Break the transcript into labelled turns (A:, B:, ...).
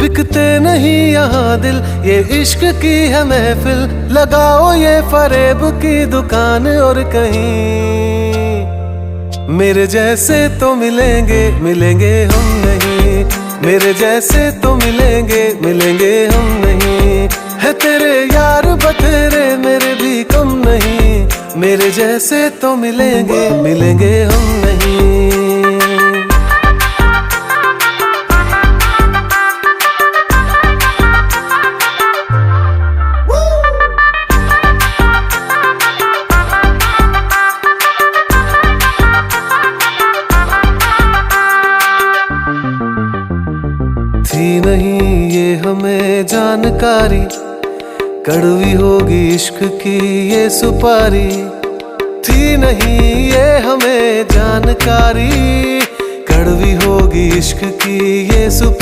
A: बिकते नहीं यहाँ दिल, ये इश्क की है महफिल। लगाओ ये फरेब की दुकान और कहीं मेरे जैसे तो मिलेंगे, मिलेंगे हम नहीं। मेरे जैसे तो मिलेंगे, मिलेंगे हम नहीं। है तेरे यार बतेरे, मेरे भी कम नहीं। मेरे जैसे तो मिलेंगे, मिलेंगे हम नहीं। थी नहीं ये हमें जानकारी, कड़वी होगी इश्क की ये सुपारी। थी नहीं ये हमें जानकारी, कड़वी होगी इश्क की ये सुपारी।